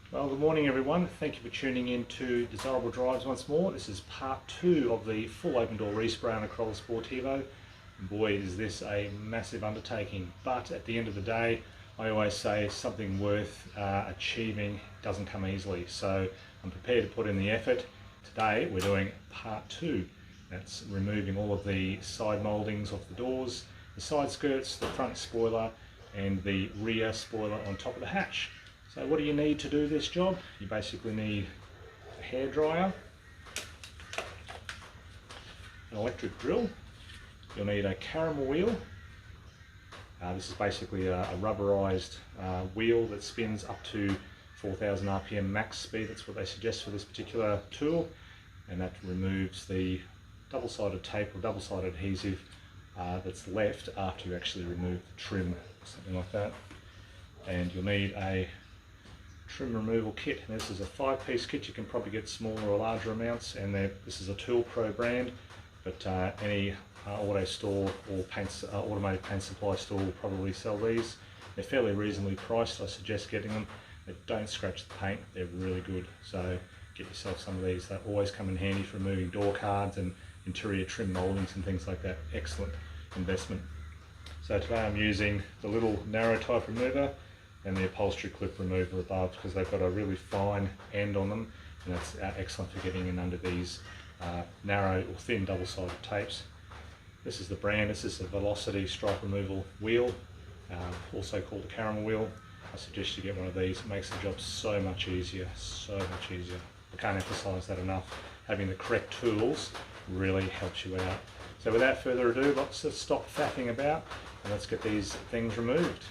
Well, good morning everyone. Thank you for tuning in to Desirable Drives once more. This is part 2 of the full open door respray on the Corolla Sportivo. And boy, is this a massive undertaking, but at the end of the day, I always say something worth achieving doesn't come easily. So I'm prepared to put in the effort. Today we're doing part 2. That's removing all of the side mouldings off the doors, the side skirts, the front spoiler, and the rear spoiler on top of the hatch. So what do you need to do this job? You basically need a hairdryer, an electric drill, you'll need a caramel wheel. This is basically a rubberized wheel that spins up to 4,000 RPM max speed. That's what they suggest for this particular tool, and that removes the double-sided tape or double-sided adhesive that's left after you actually remove the trim or something like that. And you'll need a trim removal kit. And this is a 5-piece kit. You can probably get smaller or larger amounts, and this is a Tool Pro brand, but any auto store or automated paint supply store will probably sell these. They're fairly reasonably priced. I suggest getting them. They don't scratch the paint. They're really good, so get yourself some of these. They always come in handy for removing door cards and interior trim mouldings and things like that. Excellent investment. So today I'm using the little narrow type remover and the upholstery clip remover above, because they've got a really fine end on them, and that's excellent for getting in under these narrow or thin double-sided tapes. This is the brand. This is a Velocity stripe removal wheel, also called a caramel wheel. I suggest you get one of these. It makes the job so much easier, so much easier. I can't emphasize that enough. Having the correct tools really helps you out. So without further ado, let's stop faffing about and let's get these things removed.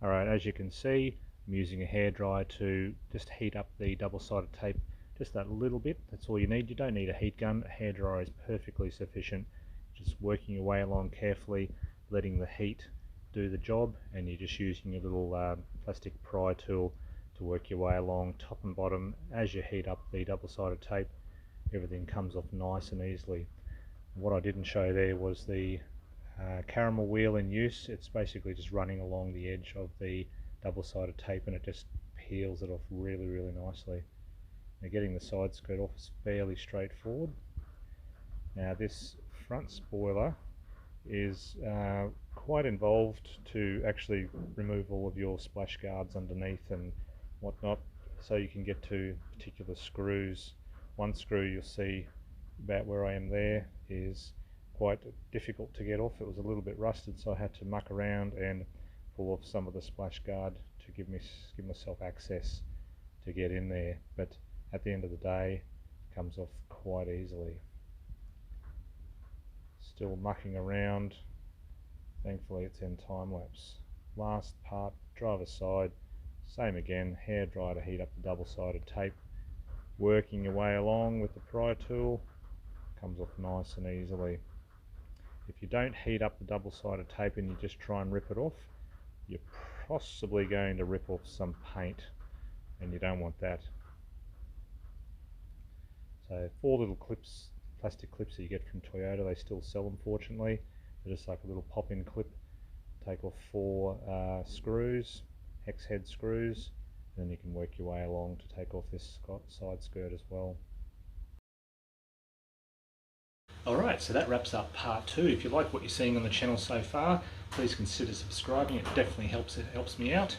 Alright, as you can see, I'm using a hairdryer to just heat up the double-sided tape just that little bit. That's all you need. You don't need a heat gun. A hairdryer is perfectly sufficient. Just working your way along carefully, letting the heat do the job, and you're just using your little plastic pry tool to work your way along top and bottom. As you heat up the double-sided tape, everything comes off nice and easily. What I didn't show there was the caramel wheel in use. It's basically just running along the edge of the double-sided tape, and it just peels it off really nicely. Now, getting the side skirt off is fairly straightforward. Now, this front spoiler is quite involved to actually remove all of your splash guards underneath and whatnot, so you can get to particular screws. One screw you'll see about where I am there is quite difficult to get off. It was a little bit rusted, so I had to muck around and pull off some of the splash guard to give myself access to get in there, but at the end of the day it comes off quite easily. Still mucking around. Thankfully it's in time lapse. Last part, driver's side, same again, hairdryer to heat up the double-sided tape, working your way along with the pry tool, comes off nice and easily. If you don't heat up the double-sided tape and you just try and rip it off, you're possibly going to rip off some paint, and you don't want that. So 4 little clips, plastic clips that you get from Toyota, they still sell them fortunately. They're just like a little pop-in clip. Take off 4 screws, hex head screws, and then you can work your way along to take off this side skirt as well. Alright, so that wraps up part 2. If you like what you're seeing on the channel so far, please consider subscribing. It definitely helps me out.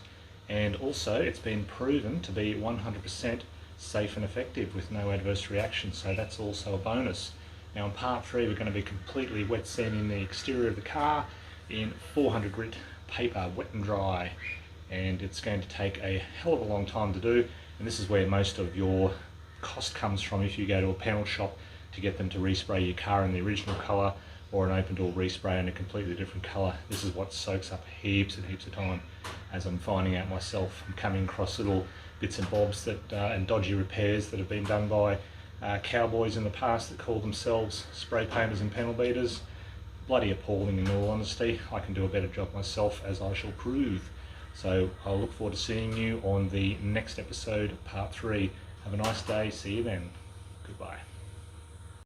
And also, it's been proven to be 100% safe and effective with no adverse reactions, so that's also a bonus. Now in part 3 we're going to be completely wet sanding the exterior of the car in 400 grit paper, wet and dry, and it's going to take a hell of a long time to do, and this is where most of your cost comes from if you go to a panel shop to get them to respray your car in the original colour, or an open door respray in a completely different colour. This is what soaks up heaps and heaps of time. As I'm finding out myself, I'm coming across little bits and bobs that and dodgy repairs that have been done by cowboys in the past that call themselves spray painters and panel beaters. Bloody appalling, in all honesty. I can do a better job myself, as I shall prove. So I'll look forward to seeing you on the next episode, part 3. Have a nice day. See you then. Goodbye.